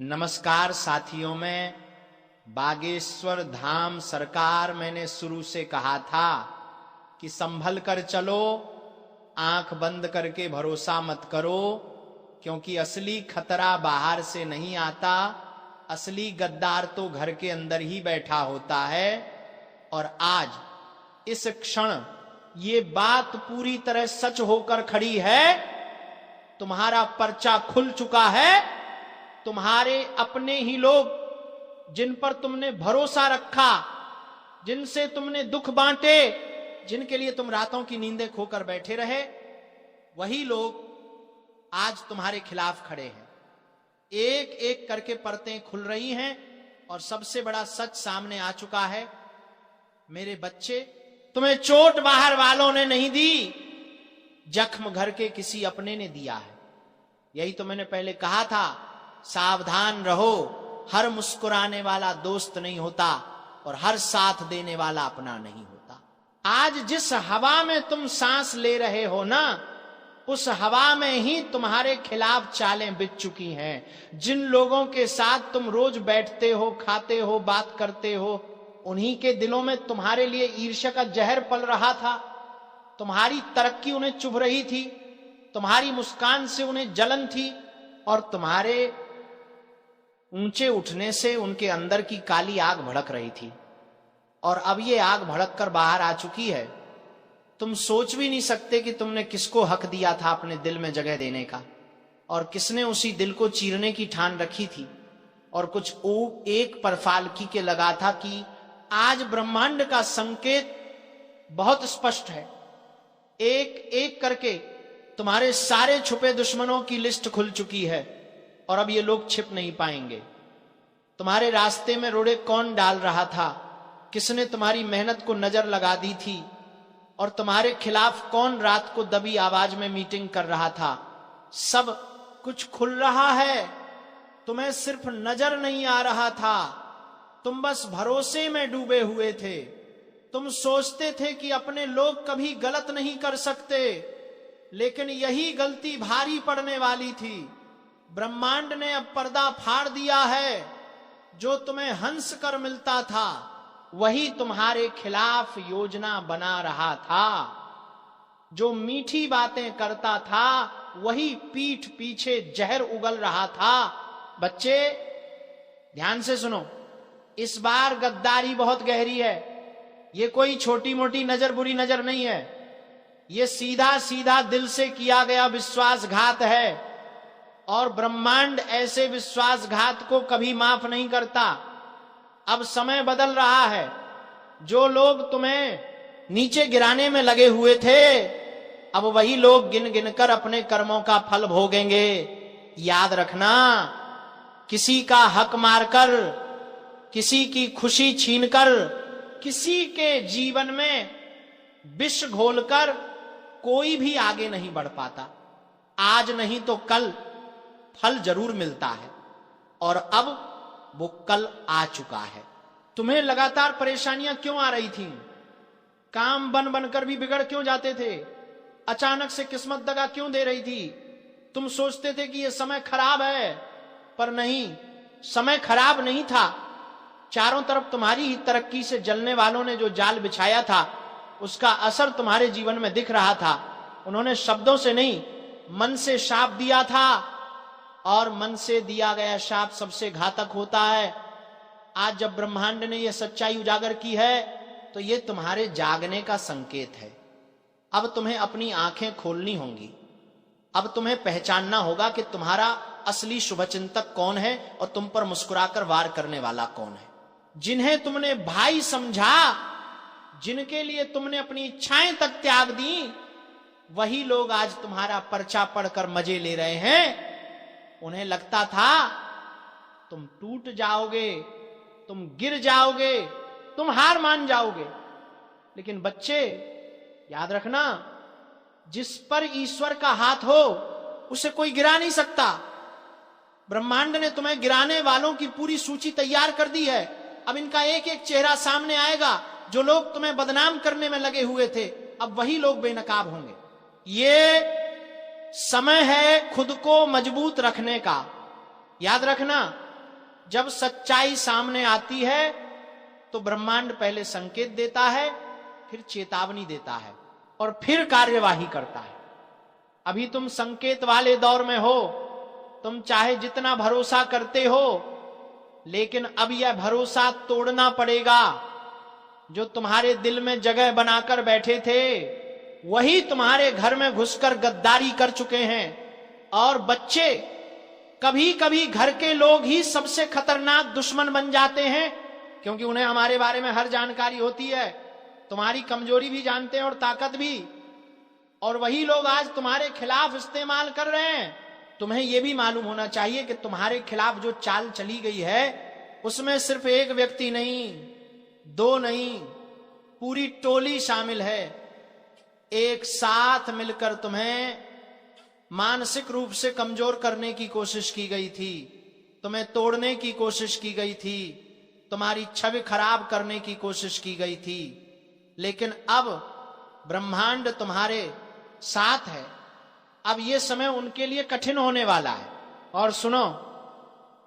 नमस्कार साथियों, में बागेश्वर धाम सरकार मैंने शुरू से कहा था कि संभल कर चलो, आंख बंद करके भरोसा मत करो, क्योंकि असली खतरा बाहर से नहीं आता, असली गद्दार तो घर के अंदर ही बैठा होता है। और आज इस क्षण ये बात पूरी तरह सच होकर खड़ी है। तुम्हारा पर्चा खुल चुका है। तुम्हारे अपने ही लोग जिन पर तुमने भरोसा रखा, जिनसे तुमने दुख बांटे, जिनके लिए तुम रातों की नींदें खोकर बैठे रहे, वही लोग आज तुम्हारे खिलाफ खड़े हैं। एक एक करके परतें खुल रही हैं और सबसे बड़ा सच सामने आ चुका है। मेरे बच्चे, तुम्हें चोट बाहर वालों ने नहीं दी, जख्म घर के किसी अपने ने दिया है। यही तो मैंने पहले कहा था, सावधान रहो, हर मुस्कुराने वाला दोस्त नहीं होता और हर साथ देने वाला अपना नहीं होता। आज जिस हवा में तुम सांस ले रहे हो ना, उस हवा में ही तुम्हारे खिलाफ चालें बिछ चुकी हैं। जिन लोगों के साथ तुम रोज बैठते हो, खाते हो, बात करते हो, उन्हीं के दिलों में तुम्हारे लिए ईर्ष्या का जहर पल रहा था। तुम्हारी तरक्की उन्हें चुभ रही थी, तुम्हारी मुस्कान से उन्हें जलन थी और तुम्हारे ऊंचे उठने से उनके अंदर की काली आग भड़क रही थी। और अब ये आग भड़क कर बाहर आ चुकी है। तुम सोच भी नहीं सकते कि तुमने किसको हक दिया था अपने दिल में जगह देने का, और किसने उसी दिल को चीरने की ठान रखी थी। और कुछ एक पर फालकी के लगा था कि आज ब्रह्मांड का संकेत बहुत स्पष्ट है। एक एक करके तुम्हारे सारे छुपे दुश्मनों की लिस्ट खुल चुकी है और अब ये लोग छिप नहीं पाएंगे। तुम्हारे रास्ते में रोड़े कौन डाल रहा था, किसने तुम्हारी मेहनत को नजर लगा दी थी, और तुम्हारे खिलाफ कौन रात को दबी आवाज में मीटिंग कर रहा था, सब कुछ खुल रहा है। तुम्हें सिर्फ नजर नहीं आ रहा था, तुम बस भरोसे में डूबे हुए थे। तुम सोचते थे कि अपने लोग कभी गलत नहीं कर सकते, लेकिन यही गलती भारी पड़ने वाली थी। ब्रह्मांड ने अब पर्दा फाड़ दिया है। जो तुम्हें हंस कर मिलता था, वही तुम्हारे खिलाफ योजना बना रहा था। जो मीठी बातें करता था, वही पीठ पीछे जहर उगल रहा था। बच्चे, ध्यान से सुनो, इस बार गद्दारी बहुत गहरी है। ये कोई छोटी मोटी नजर, बुरी नजर नहीं है। ये सीधा सीधा दिल से किया गया विश्वासघात है, और ब्रह्मांड ऐसे विश्वासघात को कभी माफ नहीं करता। अब समय बदल रहा है। जो लोग तुम्हें नीचे गिराने में लगे हुए थे, अब वही लोग गिन गिन कर अपने कर्मों का फल भोगेंगे। याद रखना, किसी का हक मारकर, किसी की खुशी छीनकर, किसी के जीवन में विष घोलकर कोई भी आगे नहीं बढ़ पाता। आज नहीं तो कल फल जरूर मिलता है, और अब वो कल आ चुका है। तुम्हें लगातार परेशानियां क्यों आ रही थीं? काम बन बनकर भी बिगड़ क्यों जाते थे? अचानक से किस्मत दगा क्यों दे रही थी? तुम सोचते थे कि यह समय खराब है, पर नहीं, समय खराब नहीं था। चारों तरफ तुम्हारी ही तरक्की से जलने वालों ने जो जाल बिछाया था, उसका असर तुम्हारे जीवन में दिख रहा था। उन्होंने शब्दों से नहीं, मन से शाप दिया था, और मन से दिया गया शाप सबसे घातक होता है। आज जब ब्रह्मांड ने यह सच्चाई उजागर की है, तो यह तुम्हारे जागने का संकेत है। अब तुम्हें अपनी आंखें खोलनी होंगी। अब तुम्हें पहचानना होगा कि तुम्हारा असली शुभचिंतक कौन है और तुम पर मुस्कुराकर वार करने वाला कौन है। जिन्हें तुमने भाई समझा, जिनके लिए तुमने अपनी इच्छाएं तक त्याग दी, वही लोग आज तुम्हारा पर्चा पढ़कर मजे ले रहे हैं। उन्हें लगता था तुम टूट जाओगे, तुम गिर जाओगे, तुम हार मान जाओगे। लेकिन बच्चे, याद रखना, जिस पर ईश्वर का हाथ हो, उसे कोई गिरा नहीं सकता। ब्रह्मांड ने तुम्हें गिराने वालों की पूरी सूची तैयार कर दी है। अब इनका एक एक चेहरा सामने आएगा। जो लोग तुम्हें बदनाम करने में लगे हुए थे, अब वही लोग बेनकाब होंगे। ये समय है खुद को मजबूत रखने का। याद रखना, जब सच्चाई सामने आती है तो ब्रह्मांड पहले संकेत देता है, फिर चेतावनी देता है और फिर कार्यवाही करता है। अभी तुम संकेत वाले दौर में हो, तुम चाहे जितना भरोसा करते हो, लेकिन अब यह भरोसा तोड़ना पड़ेगा। जो तुम्हारे दिल में जगह बनाकर बैठे थे वही तुम्हारे घर में घुसकर गद्दारी कर चुके हैं। और बच्चे, कभी कभी घर के लोग ही सबसे खतरनाक दुश्मन बन जाते हैं, क्योंकि उन्हें हमारे बारे में हर जानकारी होती है, तुम्हारी कमजोरी भी जानते हैं और ताकत भी। और वही लोग आज तुम्हारे खिलाफ इस्तेमाल कर रहे हैं। तुम्हें यह भी मालूम होना चाहिए कि तुम्हारे खिलाफ जो चाल चली गई है उसमें सिर्फ एक व्यक्ति नहीं, दो नहीं, पूरी टोली शामिल है। एक साथ मिलकर तुम्हें मानसिक रूप से कमजोर करने की कोशिश की गई थी, तुम्हें तोड़ने की कोशिश की गई थी, तुम्हारी छवि खराब करने की कोशिश की गई थी। लेकिन अब ब्रह्मांड तुम्हारे साथ है। अब यह समय उनके लिए कठिन होने वाला है। और सुनो,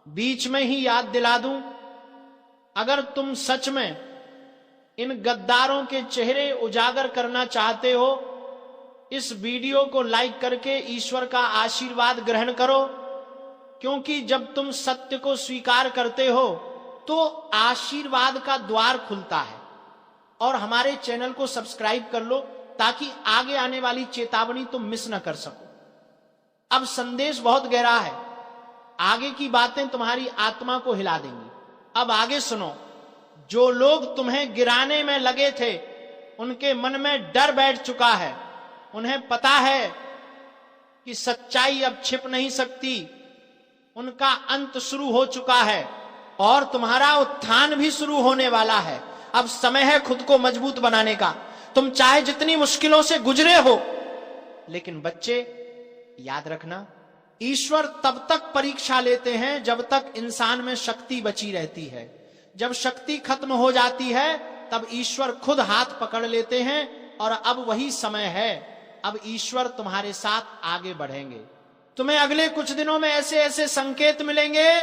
बीच में ही याद दिला दूं, अगर तुम सच में इन गद्दारों के चेहरे उजागर करना चाहते हो, इस वीडियो को लाइक करके ईश्वर का आशीर्वाद ग्रहण करो। क्योंकि जब तुम सत्य को स्वीकार करते हो तो आशीर्वाद का द्वार खुलता है। और हमारे चैनल को सब्सक्राइब कर लो ताकि आगे आने वाली चेतावनी तुम मिस न कर सको। अब संदेश बहुत गहरा है, आगे की बातें तुम्हारी आत्मा को हिला देंगी। अब आगे सुनो। जो लोग तुम्हें गिराने में लगे थे उनके मन में डर बैठ चुका है। उन्हें पता है कि सच्चाई अब छिप नहीं सकती, उनका अंत शुरू हो चुका है और तुम्हारा उत्थान भी शुरू होने वाला है। अब समय है खुद को मजबूत बनाने का। तुम चाहे जितनी मुश्किलों से गुजरे हो, लेकिन बच्चे याद रखना, ईश्वर तब तक परीक्षा लेते हैं जब तक इंसान में शक्ति बची रहती है। जब शक्ति खत्म हो जाती है तब ईश्वर खुद हाथ पकड़ लेते हैं। और अब वही समय है, अब ईश्वर तुम्हारे साथ आगे बढ़ेंगे। तुम्हें अगले कुछ दिनों में ऐसे ऐसे संकेत मिलेंगे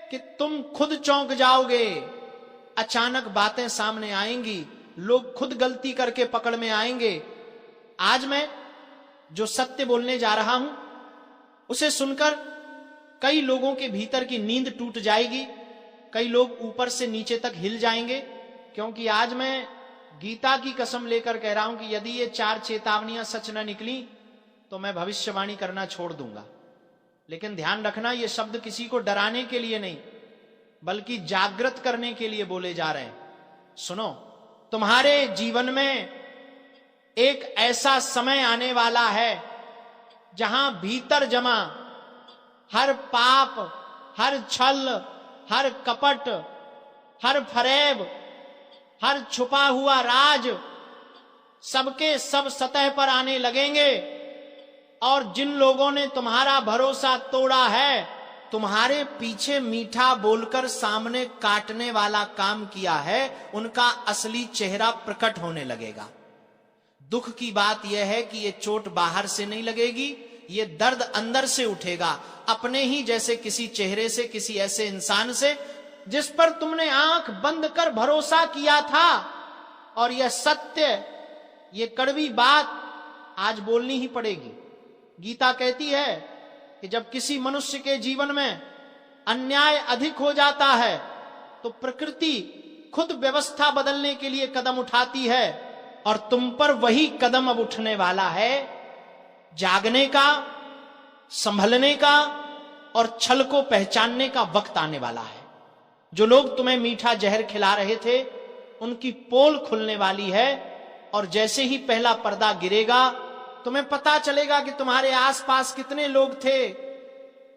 कि तुम खुद चौंक जाओगे। अचानक बातें सामने आएंगी, लोग खुद गलती करके पकड़ में आएंगे। आज मैं जो सत्य बोलने जा रहा हूं उसे सुनकर कई लोगों के भीतर की नींद टूट जाएगी, कई लोग ऊपर से नीचे तक हिल जाएंगे। क्योंकि आज मैं गीता की कसम लेकर कह रहा हूं कि यदि ये 4 चेतावनियां सच न निकली तो मैं भविष्यवाणी करना छोड़ दूंगा। लेकिन ध्यान रखना, ये शब्द किसी को डराने के लिए नहीं बल्कि जागृत करने के लिए बोले जा रहे हैं। सुनो, तुम्हारे जीवन में एक ऐसा समय आने वाला है जहां भीतर जमा हर पाप, हर छल, हर कपट, हर फरेब, हर छुपा हुआ राज सबके सब सतह पर आने लगेंगे। और जिन लोगों ने तुम्हारा भरोसा तोड़ा है, तुम्हारे पीछे मीठा बोलकर सामने काटने वाला काम किया है, उनका असली चेहरा प्रकट होने लगेगा। दुख की बात यह है कि यह चोट बाहर से नहीं लगेगी, ये दर्द अंदर से उठेगा, अपने ही जैसे किसी चेहरे से, किसी ऐसे इंसान से जिस पर तुमने आंख बंद कर भरोसा किया था। और यह सत्य, ये कड़वी बात आज बोलनी ही पड़ेगी। गीता कहती है कि जब किसी मनुष्य के जीवन में अन्याय अधिक हो जाता है तो प्रकृति खुद व्यवस्था बदलने के लिए कदम उठाती है। और तुम पर वही कदम अब उठने वाला है। जागने का, संभलने का और छल को पहचानने का वक्त आने वाला है। जो लोग तुम्हें मीठा जहर खिला रहे थे उनकी पोल खुलने वाली है। और जैसे ही पहला पर्दा गिरेगा तुम्हें पता चलेगा कि तुम्हारे आसपास कितने लोग थे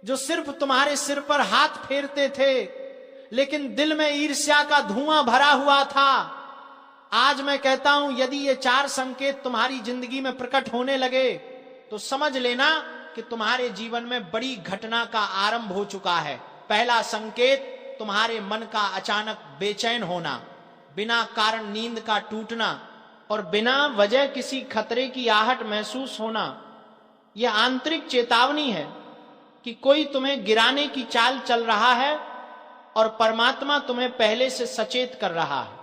जो सिर्फ तुम्हारे सिर पर हाथ फेरते थे, लेकिन दिल में ईर्ष्या का धुआं भरा हुआ था। आज मैं कहता हूं, यदि ये 4 संकेत तुम्हारी जिंदगी में प्रकट होने लगे तो समझ लेना कि तुम्हारे जीवन में बड़ी घटना का आरंभ हो चुका है। पहला संकेत, तुम्हारे मन का अचानक बेचैन होना, बिना कारण नींद का टूटना और बिना वजह किसी खतरे की आहट महसूस होना। यह आंतरिक चेतावनी है कि कोई तुम्हें गिराने की चाल चल रहा है और परमात्मा तुम्हें पहले से सचेत कर रहा है।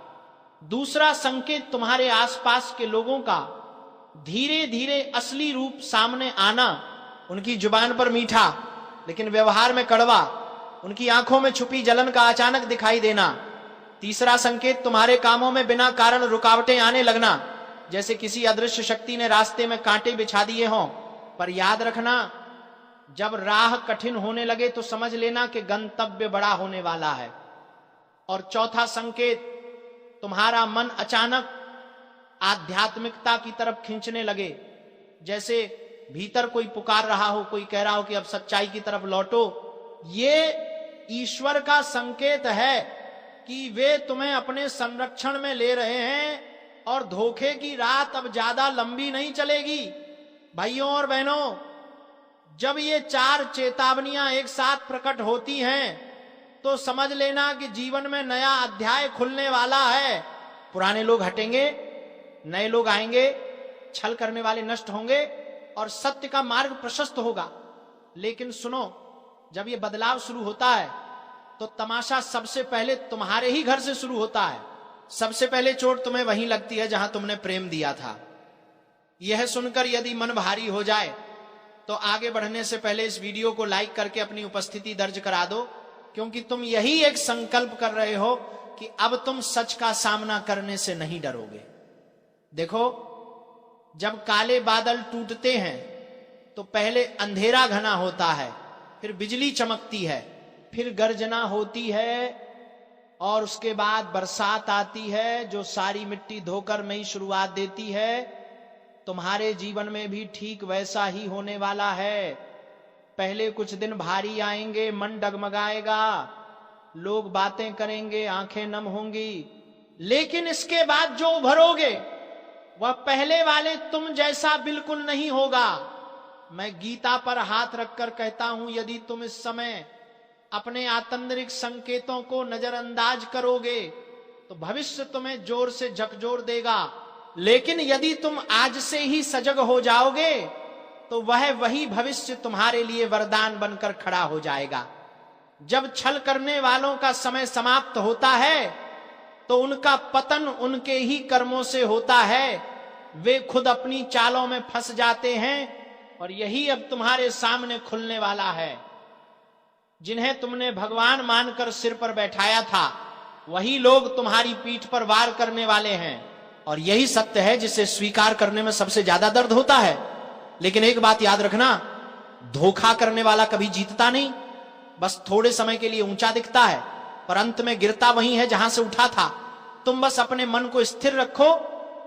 दूसरा संकेत तुम्हारे आसपास के लोगों का धीरे धीरे असली रूप सामने आना। उनकी जुबान पर मीठा लेकिन व्यवहार में कड़वा, उनकी आंखों में छुपी जलन का अचानक दिखाई देना। तीसरा संकेत तुम्हारे कामों में बिना कारण रुकावटें आने लगना, जैसे किसी अदृश्य शक्ति ने रास्ते में कांटे बिछा दिए हों। पर याद रखना, जब राह कठिन होने लगे तो समझ लेना कि गंतव्य बड़ा होने वाला है। और चौथा संकेत, तुम्हारा मन अचानक आध्यात्मिकता की तरफ खींचने लगे, जैसे भीतर कोई पुकार रहा हो, कोई कह रहा हो कि अब सच्चाई की तरफ लौटो। ये ईश्वर का संकेत है कि वे तुम्हें अपने संरक्षण में ले रहे हैं और धोखे की रात अब ज्यादा लंबी नहीं चलेगी। भाइयों और बहनों, जब ये चार चेतावनियां एक साथ प्रकट होती हैं तो समझ लेना कि जीवन में नया अध्याय खुलने वाला है। पुराने लोग हटेंगे, नए लोग आएंगे, छल करने वाले नष्ट होंगे और सत्य का मार्ग प्रशस्त होगा। लेकिन सुनो, जब ये बदलाव शुरू होता है तो तमाशा सबसे पहले तुम्हारे ही घर से शुरू होता है। सबसे पहले चोट तुम्हें वहीं लगती है जहां तुमने प्रेम दिया था। यह सुनकर यदि मन भारी हो जाए तो आगे बढ़ने से पहले इस वीडियो को लाइक करके अपनी उपस्थिति दर्ज करा दो, क्योंकि तुम यही एक संकल्प कर रहे हो कि अब तुम सच का सामना करने से नहीं डरोगे। देखो, जब काले बादल टूटते हैं तो पहले अंधेरा घना होता है, फिर बिजली चमकती है, फिर गर्जना होती है और उसके बाद बरसात आती है जो सारी मिट्टी धोकर नई शुरुआत देती है। तुम्हारे जीवन में भी ठीक वैसा ही होने वाला है। पहले कुछ दिन भारी आएंगे, मन डगमगाएगा, लोग बातें करेंगे, आंखें नम होंगी, लेकिन इसके बाद जो उभरोगे वह पहले वाले तुम जैसा बिल्कुल नहीं होगा। मैं गीता पर हाथ रखकर कहता हूं, यदि तुम इस समय अपने आतंत्रिक संकेतों को नजरअंदाज करोगे तो भविष्य तुम्हें जोर से झकझोर देगा। लेकिन यदि तुम आज से ही सजग हो जाओगे तो वही भविष्य तुम्हारे लिए वरदान बनकर खड़ा हो जाएगा। जब छल करने वालों का समय समाप्त होता है तो उनका पतन उनके ही कर्मों से होता है। वे खुद अपनी चालों में फंस जाते हैं और यही अब तुम्हारे सामने खुलने वाला है। जिन्हें तुमने भगवान मानकर सिर पर बैठाया था वही लोग तुम्हारी पीठ पर वार करने वाले हैं। और यही सत्य है जिसे स्वीकार करने में सबसे ज्यादा दर्द होता है। लेकिन एक बात याद रखना, धोखा करने वाला कभी जीतता नहीं। बस थोड़े समय के लिए ऊंचा दिखता है पर अंत में गिरता वहीं है जहां से उठा था। तुम बस अपने मन को स्थिर रखो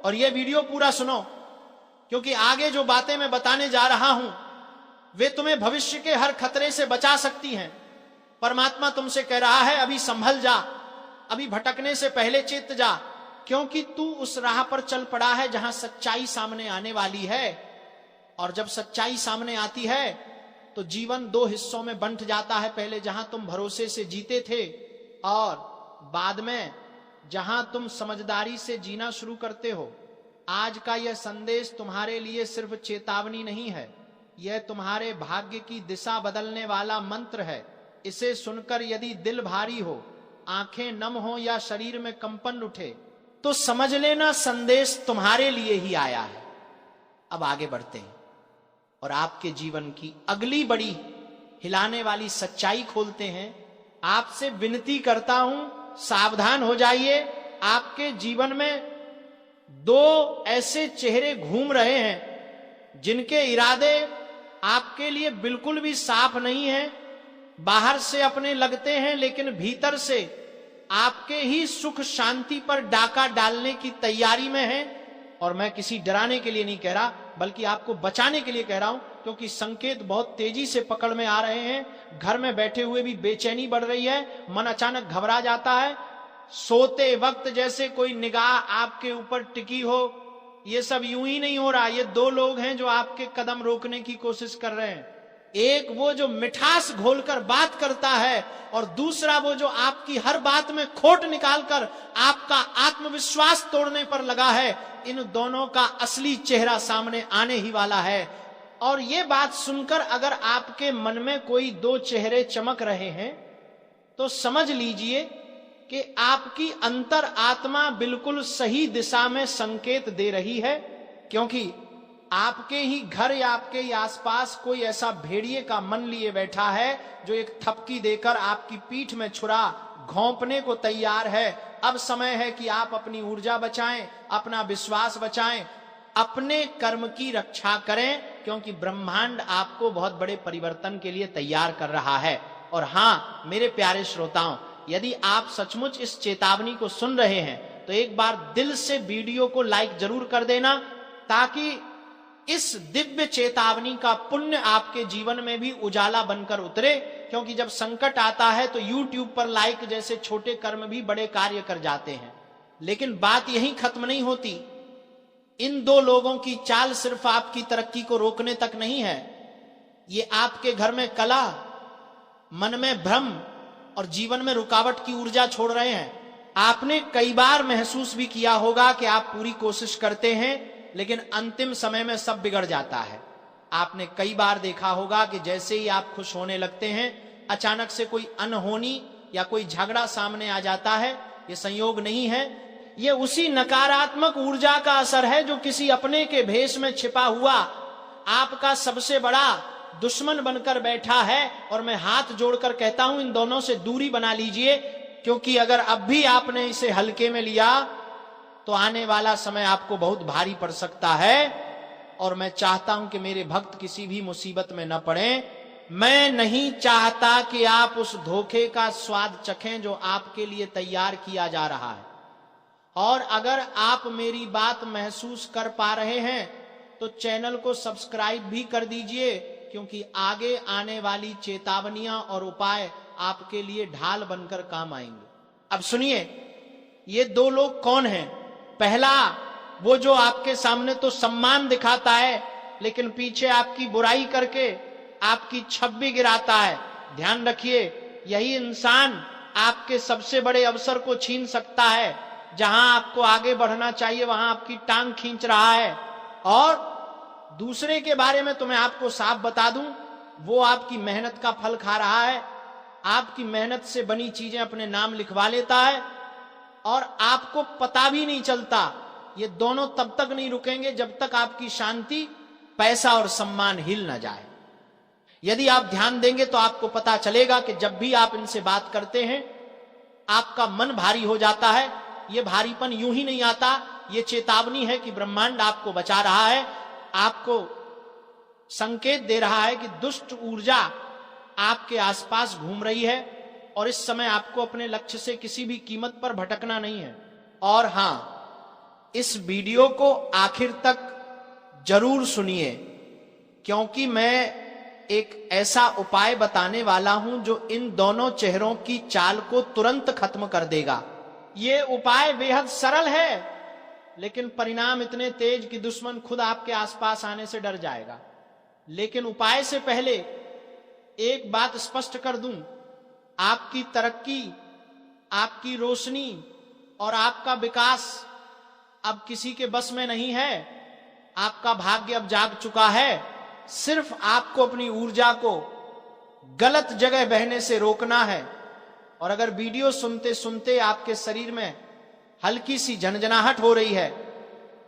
और यह वीडियो पूरा सुनो, क्योंकि आगे जो बातें मैं बताने जा रहा हूं वे तुम्हें भविष्य के हर खतरे से बचा सकती हैं। परमात्मा तुमसे कह रहा है, अभी संभल जा, अभी भटकने से पहले चेत जा, क्योंकि तू उस राह पर चल पड़ा है जहां सच्चाई सामने आने वाली है। और जब सच्चाई सामने आती है तो जीवन दो हिस्सों में बंट जाता है। पहले जहां तुम भरोसे से जीते थे और बाद में जहां तुम समझदारी से जीना शुरू करते हो। आज का यह संदेश तुम्हारे लिए सिर्फ चेतावनी नहीं है, यह तुम्हारे भाग्य की दिशा बदलने वाला मंत्र है। इसे सुनकर यदि दिल भारी हो, आंखें नम हो या शरीर में कंपन उठे तो समझ लेना संदेश तुम्हारे लिए ही आया है। अब आगे बढ़ते हैं और आपके जीवन की अगली बड़ी हिलाने वाली सच्चाई खोलते हैं। आपसे विनती करता हूं, सावधान हो जाइए। आपके जीवन में दो ऐसे चेहरे घूम रहे हैं जिनके इरादे आपके लिए बिल्कुल भी साफ नहीं है। बाहर से अपने लगते हैं लेकिन भीतर से आपके ही सुख शांति पर डाका डालने की तैयारी में है। और मैं किसी डराने के लिए नहीं कह रहा, बल्कि आपको बचाने के लिए कह रहा हूं, क्योंकि संकेत बहुत तेजी से पकड़ में आ रहे हैं। घर में बैठे हुए भी बेचैनी बढ़ रही है, मन अचानक घबरा जाता है, सोते वक्त जैसे कोई निगाह आपके ऊपर टिकी हो। ये सब यूं ही नहीं हो रहा। ये दो लोग हैं जो आपके कदम रोकने की कोशिश कर रहे हैं। एक वो जो मिठास घोलकर बात करता है और दूसरा वो जो आपकी हर बात में खोट निकालकर आपका आत्मविश्वास तोड़ने पर लगा है। इन दोनों का असली चेहरा सामने आने ही वाला है। और ये बात सुनकर अगर आपके मन में कोई दो चेहरे चमक रहे हैं तो समझ लीजिए कि आपकी अंतर आत्मा बिल्कुल सही दिशा में संकेत दे रही है, क्योंकि आपके ही घर या आपके ही आसपास कोई ऐसा भेड़िए का मन लिए बैठा है जो एक थपकी देकर आपकी पीठ में छुरा घोंपने को तैयार है। अब समय है कि आप अपनी ऊर्जा बचाएं, अपना विश्वास बचाएं, अपने कर्म की रक्षा करें, क्योंकि ब्रह्मांड आपको बहुत बड़े परिवर्तन के लिए तैयार कर रहा है। और हां मेरे प्यारे श्रोताओं, यदि आप सचमुच इस चेतावनी को सुन रहे हैं तो एक बार दिल से वीडियो को लाइक जरूर कर देना, ताकि इस दिव्य चेतावनी का पुण्य आपके जीवन में भी उजाला बनकर उतरे। क्योंकि जब संकट आता है तो YouTube पर लाइक जैसे छोटे कर्म भी बड़े कार्य कर जाते हैं। लेकिन बात यहीं खत्म नहीं होती। इन दो लोगों की चाल सिर्फ आपकी तरक्की को रोकने तक नहीं है, ये आपके घर में कला, मन में भ्रम और जीवन में रुकावट की ऊर्जा छोड़ रहे हैं। आपने कई बार महसूस भी किया होगा कि आप पूरी कोशिश करते हैं लेकिन अंतिम समय में सब बिगड़ जाता है। आपने कई बार देखा होगा कि जैसे ही आप खुश होने लगते हैं अचानक से कोई अनहोनी या कोई झगड़ा सामने आ जाता है। ये संयोग नहीं है, ये उसी नकारात्मक ऊर्जा का असर है जो किसी अपने के भेष में छिपा हुआ आपका सबसे बड़ा दुश्मन बनकर बैठा है। और मैं हाथ जोड़कर कहता हूं, इन दोनों से दूरी बना लीजिए, क्योंकि अगर अब भी आपने इसे हल्के में लिया तो आने वाला समय आपको बहुत भारी पड़ सकता है। और मैं चाहता हूं कि मेरे भक्त किसी भी मुसीबत में न पड़े। मैं नहीं चाहता कि आप उस धोखे का स्वाद चखें जो आपके लिए तैयार किया जा रहा है। और अगर आप मेरी बात महसूस कर पा रहे हैं तो चैनल को सब्सक्राइब भी कर दीजिए, क्योंकि आगे आने वाली चेतावनियां और उपाय आपके लिए ढाल बनकर काम आएंगे। अब सुनिए, ये दो लोग कौन हैं? पहला, वो जो आपके सामने तो सम्मान दिखाता है लेकिन पीछे आपकी बुराई करके आपकी छवि गिराता है। ध्यान रखिए, यही इंसान आपके सबसे बड़े अवसर को छीन सकता है। जहां आपको आगे बढ़ना चाहिए वहां आपकी टांग खींच रहा है। और दूसरे के बारे में तो मैं आपको साफ बता दूं, वो आपकी मेहनत का फल खा रहा है, आपकी मेहनत से बनी चीजें अपने नाम लिखवा लेता है और आपको पता भी नहीं चलता। ये दोनों तब तक नहीं रुकेंगे जब तक आपकी शांति, पैसा और सम्मान हिल न जाए। यदि आप ध्यान देंगे तो आपको पता चलेगा कि जब भी आप इनसे बात करते हैं आपका मन भारी हो जाता है। ये भारीपन यूं ही नहीं आता, ये चेतावनी है कि ब्रह्मांड आपको बचा रहा है, आपको संकेत दे रहा है कि दुष्ट ऊर्जा आपके आसपास घूम रही है और इस समय आपको अपने लक्ष्य से किसी भी कीमत पर भटकना नहीं है। और हां, इस वीडियो को आखिर तक जरूर सुनिए, क्योंकि मैं एक ऐसा उपाय बताने वाला हूं जो इन दोनों चेहरों की चाल को तुरंत खत्म कर देगा। ये उपाय बेहद सरल है लेकिन परिणाम इतने तेज कि दुश्मन खुद आपके आसपास आने से डर जाएगा। लेकिन उपाय से पहले एक बात स्पष्ट कर दूं, आपकी तरक्की, आपकी रोशनी और आपका विकास अब किसी के बस में नहीं है। आपका भाग्य अब जाग चुका है। सिर्फ आपको अपनी ऊर्जा को गलत जगह बहने से रोकना है। और अगर वीडियो सुनते सुनते आपके शरीर में हल्की सी झनझनाहट हो रही है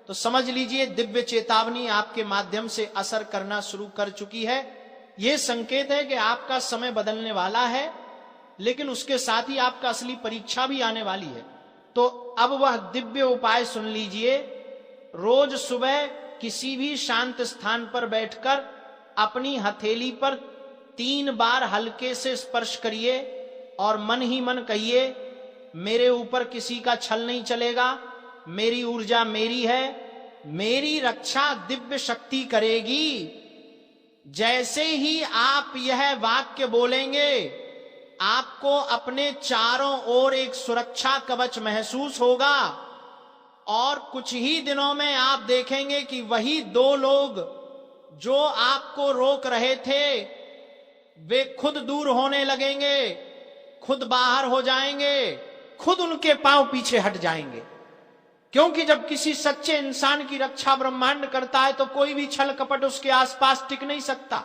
तो समझ लीजिए दिव्य चेतावनी आपके माध्यम से असर करना शुरू कर चुकी है। यह संकेत है कि आपका समय बदलने वाला है, लेकिन उसके साथ ही आपका असली परीक्षा भी आने वाली है। तो अब वह दिव्य उपाय सुन लीजिए। रोज सुबह किसी भी शांत स्थान पर बैठकर अपनी हथेली पर 3 बार हल्के से स्पर्श करिए और मन ही मन कहिए, मेरे ऊपर किसी का छल नहीं चलेगा, मेरी ऊर्जा मेरी है, मेरी रक्षा दिव्य शक्ति करेगी। जैसे ही आप यह वाक्य बोलेंगे आपको अपने चारों ओर एक सुरक्षा कवच महसूस होगा और कुछ ही दिनों में आप देखेंगे कि वही 2 लोग जो आपको रोक रहे थे वे खुद दूर होने लगेंगे, खुद बाहर हो जाएंगे, खुद उनके पांव पीछे हट जाएंगे। क्योंकि जब किसी सच्चे इंसान की रक्षा ब्रह्मांड करता है तो कोई भी छल कपट उसके आसपास टिक नहीं सकता।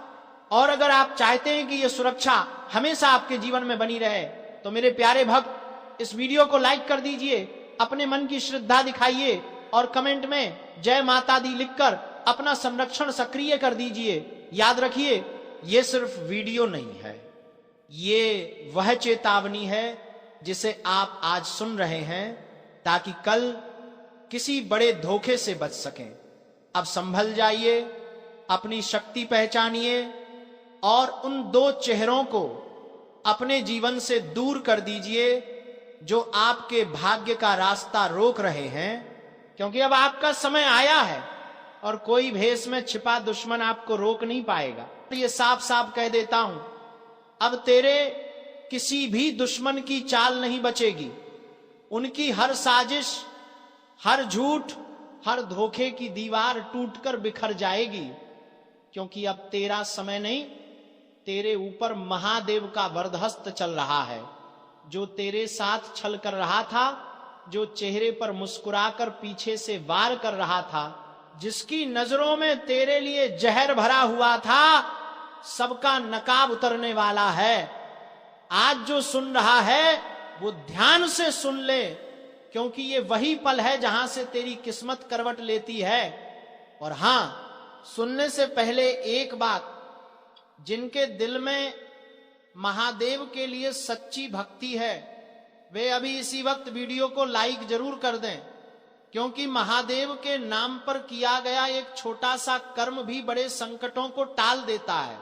और अगर आप चाहते हैं कि यह सुरक्षा हमेशा आपके जीवन में बनी रहे तो मेरे प्यारे भक्त इस वीडियो को लाइक कर दीजिए, अपने मन की श्रद्धा दिखाइए और कमेंट में जय माता दी लिखकर अपना संरक्षण सक्रिय कर दीजिए। याद रखिए, ये सिर्फ वीडियो नहीं है, ये वह चेतावनी है जिसे आप आज सुन रहे हैं ताकि कल किसी बड़े धोखे से बच सकें। अब संभल जाइए, अपनी शक्ति पहचानिए और उन दो चेहरों को अपने जीवन से दूर कर दीजिए जो आपके भाग्य का रास्ता रोक रहे हैं, क्योंकि अब आपका समय आया है और कोई भेष में छिपा दुश्मन आपको रोक नहीं पाएगा। तो ये साफ साफ कह देता हूं, अब तेरे किसी भी दुश्मन की चाल नहीं बचेगी। उनकी हर साजिश, हर झूठ, हर धोखे की दीवार टूटकर बिखर जाएगी, क्योंकि अब तेरा समय नहीं, तेरे ऊपर महादेव का वरदहस्त चल रहा है। जो तेरे साथ छल कर रहा था, जो चेहरे पर मुस्कुराकर पीछे से वार कर रहा था, जिसकी नजरों में तेरे लिए जहर भरा हुआ था, सबका नकाब उतरने वाला है। आज जो सुन रहा है वो ध्यान से सुन ले, क्योंकि ये वही पल है जहां से तेरी किस्मत करवट लेती है। और हां, सुनने से पहले एक बात, जिनके दिल में महादेव के लिए सच्ची भक्ति है वे अभी इसी वक्त वीडियो को लाइक जरूर कर दें, क्योंकि महादेव के नाम पर किया गया एक छोटा सा कर्म भी बड़े संकटों को टाल देता है।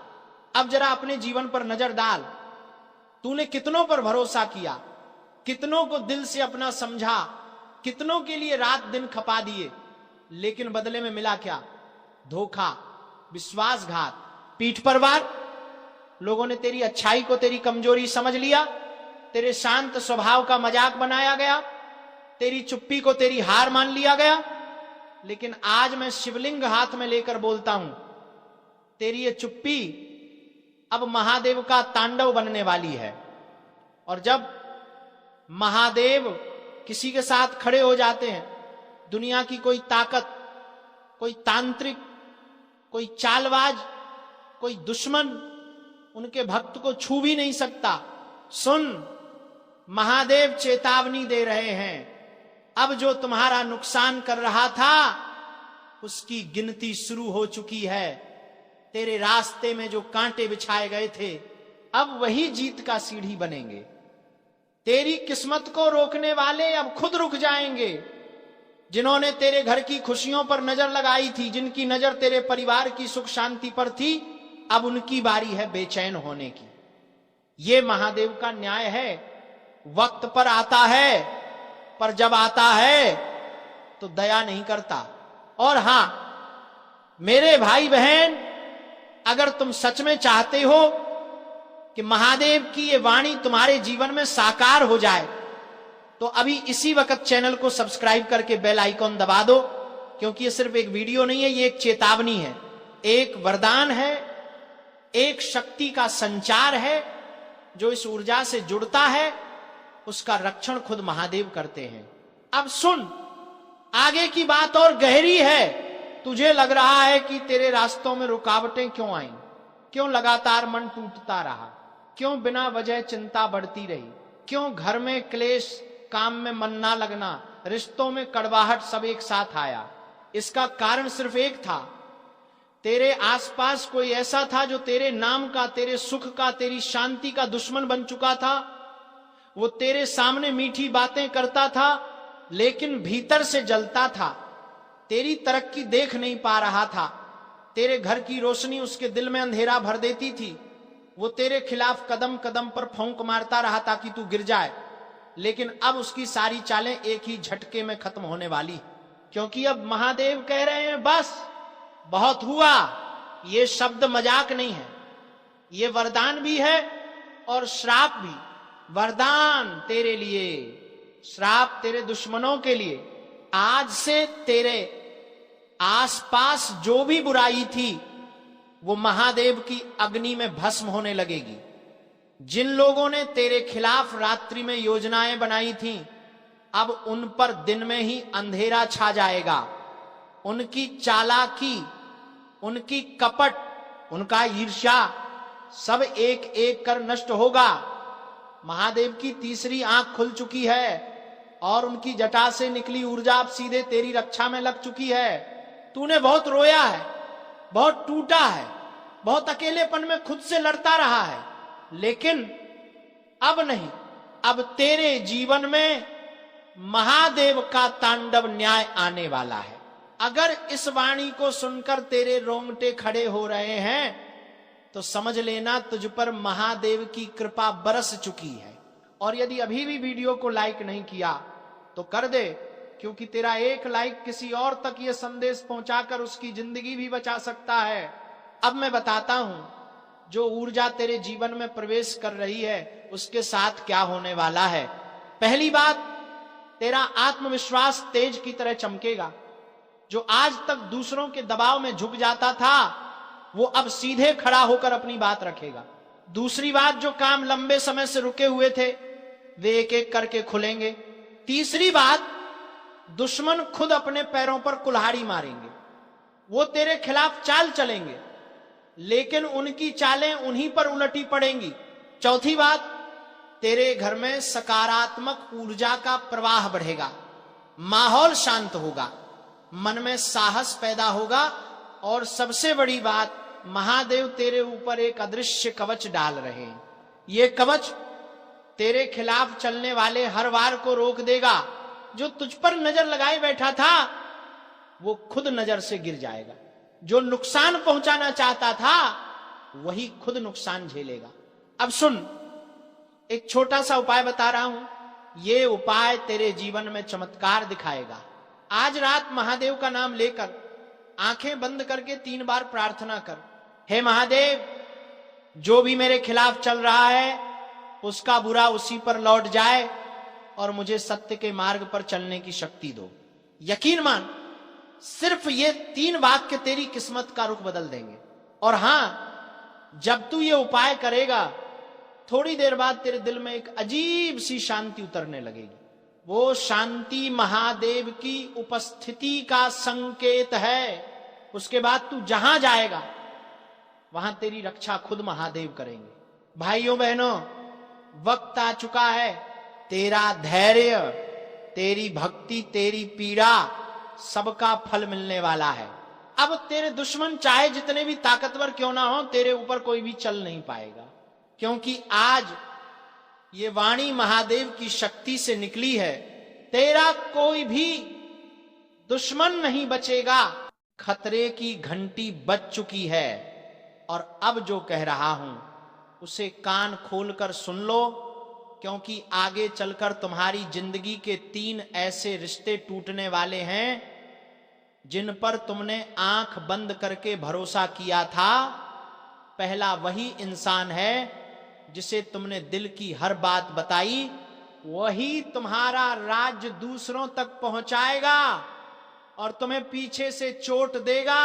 अब जरा अपने जीवन पर नजर डाल, तूने कितनों पर भरोसा किया, कितनों को दिल से अपना समझा, कितनों के लिए रात दिन खपा दिए, लेकिन बदले में मिला क्या? धोखा, विश्वासघात, पीठ पर वार। लोगों ने तेरी अच्छाई को तेरी कमजोरी समझ लिया, तेरे शांत स्वभाव का मजाक बनाया गया, तेरी चुप्पी को तेरी हार मान लिया गया। लेकिन आज मैं शिवलिंग हाथ में लेकर बोलता हूं, तेरी ये चुप्पी अब महादेव का तांडव बनने वाली है। और जब महादेव किसी के साथ खड़े हो जाते हैं, दुनिया की कोई ताकत, कोई तांत्रिक, कोई चालबाज, कोई दुश्मन उनके भक्त को छू भी नहीं सकता। सुन, महादेव चेतावनी दे रहे हैं, अब जो तुम्हारा नुकसान कर रहा था उसकी गिनती शुरू हो चुकी है। तेरे रास्ते में जो कांटे बिछाए गए थे अब वही जीत का सीढ़ी बनेंगे। तेरी किस्मत को रोकने वाले अब खुद रुक जाएंगे। जिन्होंने तेरे घर की खुशियों पर नजर लगाई थी, जिनकी नजर तेरे परिवार की सुख शांति पर थी, अब उनकी बारी है बेचैन होने की। ये महादेव का न्याय है। वक्त पर आता है, पर जब आता है तो दया नहीं करता। और हां मेरे भाई बहन, अगर तुम सच में चाहते हो कि महादेव की ये वाणी तुम्हारे जीवन में साकार हो जाए, तो अभी इसी वक्त चैनल को सब्सक्राइब करके बेल आइकॉन दबा दो, क्योंकि ये सिर्फ एक वीडियो नहीं है, ये एक चेतावनी है, एक वरदान है, एक शक्ति का संचार है। जो इस ऊर्जा से जुड़ता है उसका रक्षण खुद महादेव करते हैं। अब सुन, आगे की बात और गहरी है। तुझे लग रहा है कि तेरे रास्तों में रुकावटें क्यों आईं, क्यों लगातार मन टूटता रहा, क्यों बिना वजह चिंता बढ़ती रही, क्यों घर में क्लेश, काम में मन ना लगना, रिश्तों में कड़वाहट सब एक साथ आया। इसका कारण सिर्फ एक था, तेरे आसपास कोई ऐसा था जो तेरे नाम का, तेरे सुख का, तेरी शांति का दुश्मन बन चुका था। वो तेरे सामने मीठी बातें करता था लेकिन भीतर से जलता था। तेरी तरक्की देख नहीं पा रहा था, तेरे घर की रोशनी उसके दिल में अंधेरा भर देती थी। वो तेरे खिलाफ कदम कदम पर फौंक मारता रहा ताकि तू गिर जाए, लेकिन अब उसकी सारी चालें एक ही झटके में खत्म होने वाली, क्योंकि अब महादेव कह रहे हैं बस, बहुत हुआ। ये शब्द मजाक नहीं है, ये वरदान भी है और श्राप भी। वरदान तेरे लिए, श्राप तेरे दुश्मनों के लिए। आज से तेरे आसपास जो भी बुराई थी वो महादेव की अग्नि में भस्म होने लगेगी। जिन लोगों ने तेरे खिलाफ रात्रि में योजनाएं बनाई थीं, अब उन पर दिन में ही अंधेरा छा जाएगा। उनकी चालाकी, उनकी कपट, उनका ईर्ष्या सब एक एक कर नष्ट होगा। महादेव की तीसरी आंख खुल चुकी है और उनकी जटा से निकली ऊर्जा अब सीधे तेरी रक्षा में लग चुकी है। तूने बहुत रोया है, बहुत टूटा है, बहुत अकेलेपन में खुद से लड़ता रहा है, लेकिन अब नहीं, अब तेरे जीवन में महादेव का तांडव न्याय आने वाला है। अगर इस वाणी को सुनकर तेरे रोंगटे खड़े हो रहे हैं तो समझ लेना तुझ पर महादेव की कृपा बरस चुकी है। और यदि अभी भी वीडियो को लाइक नहीं किया तो कर दे, क्योंकि तेरा एक लाइक किसी और तक यह संदेश पहुंचाकर उसकी जिंदगी भी बचा सकता है। अब मैं बताता हूं, जो ऊर्जा तेरे जीवन में प्रवेश कर रही है उसके साथ क्या होने वाला है। पहली बात, तेरा आत्मविश्वास तेज की तरह चमकेगा। जो आज तक दूसरों के दबाव में झुक जाता था वो अब सीधे खड़ा होकर अपनी बात रखेगा। दूसरी बात, जो काम लंबे समय से रुके हुए थे वे एक एक करके खुलेंगे। तीसरी बात, दुश्मन खुद अपने पैरों पर कुल्हाड़ी मारेंगे, वो तेरे खिलाफ चाल चलेंगे, लेकिन उनकी चालें उन्हीं पर उलटी पड़ेंगी। चौथी बात, तेरे घर में सकारात्मक ऊर्जा का प्रवाह बढ़ेगा, माहौल शांत होगा, मन में साहस पैदा होगा, और सबसे बड़ी बात, महादेव तेरे ऊपर एक अदृश्य कवच डाल रहे हैं। ये कवच तेरे खिलाफ चलने वाले हर वार को रोक देगा। जो तुझ पर नजर लगाए बैठा था वो खुद नजर से गिर जाएगा। जो नुकसान पहुंचाना चाहता था वही खुद नुकसान झेलेगा। अब सुन, एक छोटा सा उपाय बता रहा हूं, ये उपाय तेरे जीवन में चमत्कार दिखाएगा। आज रात महादेव का नाम लेकर आंखें बंद करके 3 बार प्रार्थना कर, हे महादेव, जो भी मेरे खिलाफ चल रहा है उसका बुरा उसी पर लौट जाए और मुझे सत्य के मार्ग पर चलने की शक्ति दो। यकीन मान, सिर्फ ये 3 वाक्य तेरी किस्मत का रुख बदल देंगे। और हां, जब तू ये उपाय करेगा थोड़ी देर बाद तेरे दिल में एक अजीब सी शांति उतरने लगेगी। वो शांति महादेव की उपस्थिति का संकेत है। उसके बाद तू जहां जाएगा वहां तेरी रक्षा खुद महादेव करेंगे। भाइयों बहनों, वक्त आ चुका है, तेरा धैर्य, तेरी भक्ति, तेरी पीड़ा, सबका फल मिलने वाला है। अब तेरे दुश्मन चाहे जितने भी ताकतवर क्यों ना हो, तेरे ऊपर कोई भी चल नहीं पाएगा, क्योंकि आज ये वाणी महादेव की शक्ति से निकली है। तेरा कोई भी दुश्मन नहीं बचेगा। खतरे की घंटी बज चुकी है और अब जो कह रहा हूं उसे कान खोलकर सुन लो, क्योंकि आगे चलकर तुम्हारी जिंदगी के 3 ऐसे रिश्ते टूटने वाले हैं जिन पर तुमने आंख बंद करके भरोसा किया था। पहला वही इंसान है जिसे तुमने दिल की हर बात बताई, वही तुम्हारा राज्य दूसरों तक पहुंचाएगा और तुम्हें पीछे से चोट देगा।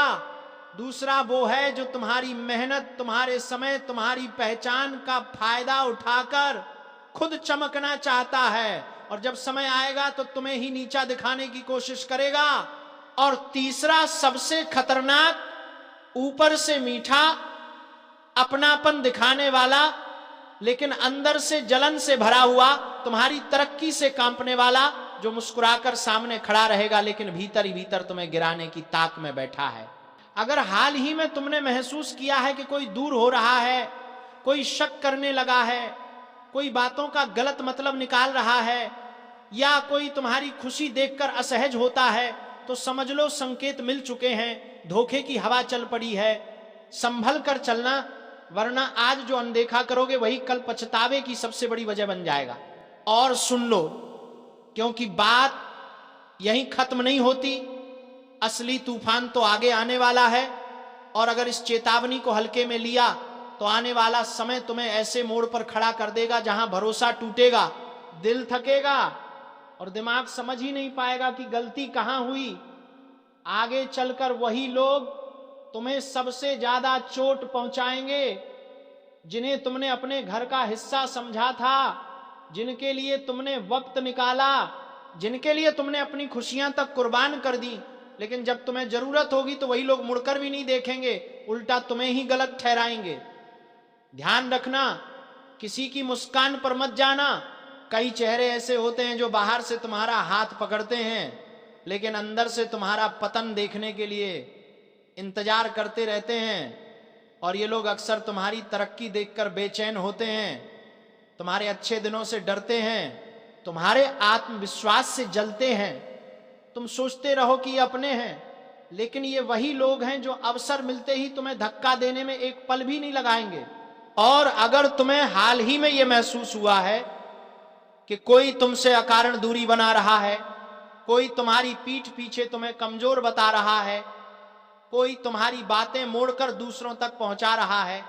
दूसरा वो है जो तुम्हारी मेहनत, तुम्हारे समय, तुम्हारी पहचान का फायदा उठाकर खुद चमकना चाहता है, और जब समय आएगा तो तुम्हें ही नीचा दिखाने की कोशिश करेगा। और तीसरा सबसे खतरनाक, ऊपर से मीठा, अपनापन दिखाने वाला, लेकिन अंदर से जलन से भरा हुआ, तुम्हारी तरक्की से कांपने वाला, जो मुस्कुराकर सामने खड़ा रहेगा लेकिन भीतर ही भीतर तुम्हें गिराने की ताक में बैठा है। अगर हाल ही में तुमने महसूस किया है कि कोई दूर हो रहा है, कोई शक करने लगा है, कोई बातों का गलत मतलब निकाल रहा है, या कोई तुम्हारी खुशी देखकर असहज होता है, तो समझ लो संकेत मिल चुके हैं, धोखे की हवा चल पड़ी है। संभल कर चलना, वरना आज जो अनदेखा करोगे वही कल पछतावे की सबसे बड़ी वजह बन जाएगा। और सुन लो, क्योंकि बात यहीं खत्म नहीं होती, असली तूफान तो आगे आने वाला है। और अगर इस चेतावनी को हल्के में लिया तो आने वाला समय तुम्हें ऐसे मोड़ पर खड़ा कर देगा जहां भरोसा टूटेगा, दिल थकेगा और दिमाग समझ ही नहीं पाएगा कि गलती कहां हुई। आगे चलकर वही लोग तुम्हें सबसे ज्यादा चोट पहुंचाएंगे जिन्हें तुमने अपने घर का हिस्सा समझा था, जिनके लिए तुमने वक्त निकाला, जिनके लिए तुमने अपनी खुशियां तक कुर्बान कर दी। लेकिन जब तुम्हें जरूरत होगी तो वही लोग मुड़कर भी नहीं देखेंगे, उल्टा तुम्हें ही गलत ठहराएंगे। ध्यान रखना, किसी की मुस्कान पर मत जाना। कई चेहरे ऐसे होते हैं जो बाहर से तुम्हारा हाथ पकड़ते हैं, लेकिन अंदर से तुम्हारा पतन देखने के लिए इंतजार करते रहते हैं। और ये लोग अक्सर तुम्हारी तरक्की देखकर बेचैन होते हैं, तुम्हारे अच्छे दिनों से डरते हैं, तुम्हारे आत्मविश्वास से जलते हैं। तुम सोचते रहो कि ये अपने हैं, लेकिन ये वही लोग हैं जो अवसर मिलते ही तुम्हें धक्का देने में एक पल भी नहीं लगाएंगे। और अगर तुम्हें हाल ही में यह महसूस हुआ है कि कोई तुमसे अकारण दूरी बना रहा है, कोई तुम्हारी पीठ पीछे तुम्हें कमजोर बता रहा है, कोई तुम्हारी बातें मोड़कर दूसरों तक पहुंचा रहा है,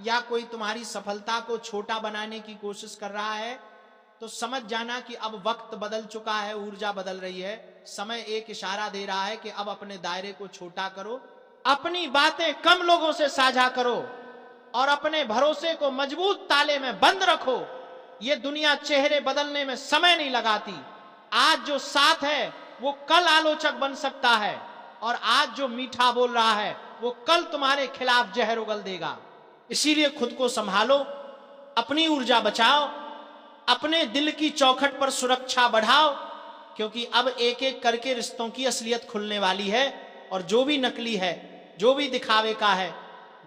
या कोई तुम्हारी सफलता को छोटा बनाने की कोशिश कर रहा है, तो समझ जाना कि अब वक्त बदल चुका है, ऊर्जा बदल रही है। समय एक इशारा दे रहा है कि अब अपने दायरे को छोटा करो, अपनी बातें कम लोगों से साझा करो और अपने भरोसे को मजबूत ताले में बंद रखो। ये दुनिया चेहरे बदलने में समय नहीं लगाती। आज जो साथ है वो कल आलोचक बन सकता है, और आज जो मीठा बोल रहा है वो कल तुम्हारे खिलाफ जहर उगल देगा। इसीलिए खुद को संभालो, अपनी ऊर्जा बचाओ, अपने दिल की चौखट पर सुरक्षा बढ़ाओ, क्योंकि अब एक एक करके रिश्तों की असलियत खुलने वाली है। और जो भी नकली है, जो भी दिखावे का है,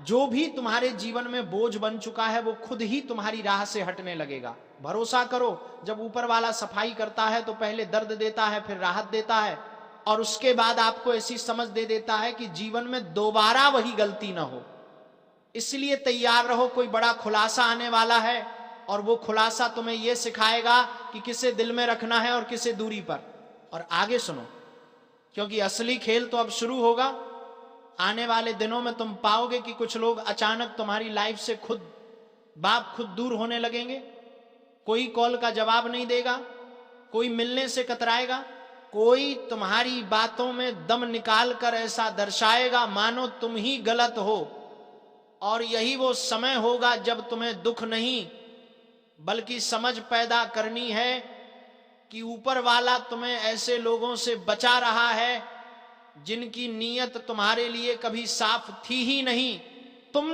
जो भी तुम्हारे जीवन में बोझ बन चुका है, वो खुद ही तुम्हारी राह से हटने लगेगा। भरोसा करो, जब ऊपर वाला सफाई करता है तो पहले दर्द देता है, फिर राहत देता है, और उसके बाद आपको ऐसी समझ दे देता है कि जीवन में दोबारा वही गलती ना हो। इसलिए तैयार रहो, कोई बड़ा खुलासा आने वाला है, और वो खुलासा तुम्हें यह सिखाएगा कि किसे दिल में रखना है और किसे दूरी पर। और आगे सुनो, क्योंकि असली खेल तो अब शुरू होगा। आने वाले दिनों में तुम पाओगे कि कुछ लोग अचानक तुम्हारी लाइफ से खुद दूर होने लगेंगे। कोई कॉल का जवाब नहीं देगा, कोई मिलने से कतराएगा, कोई तुम्हारी बातों में दम निकाल कर ऐसा दर्शाएगा मानो तुम ही गलत हो। और यही वो समय होगा जब तुम्हें दुख नहीं बल्कि समझ पैदा करनी है कि ऊपर वाला तुम्हें ऐसे लोगों से बचा रहा है जिनकी नीयत तुम्हारे लिए कभी साफ थी ही नहीं। तुमने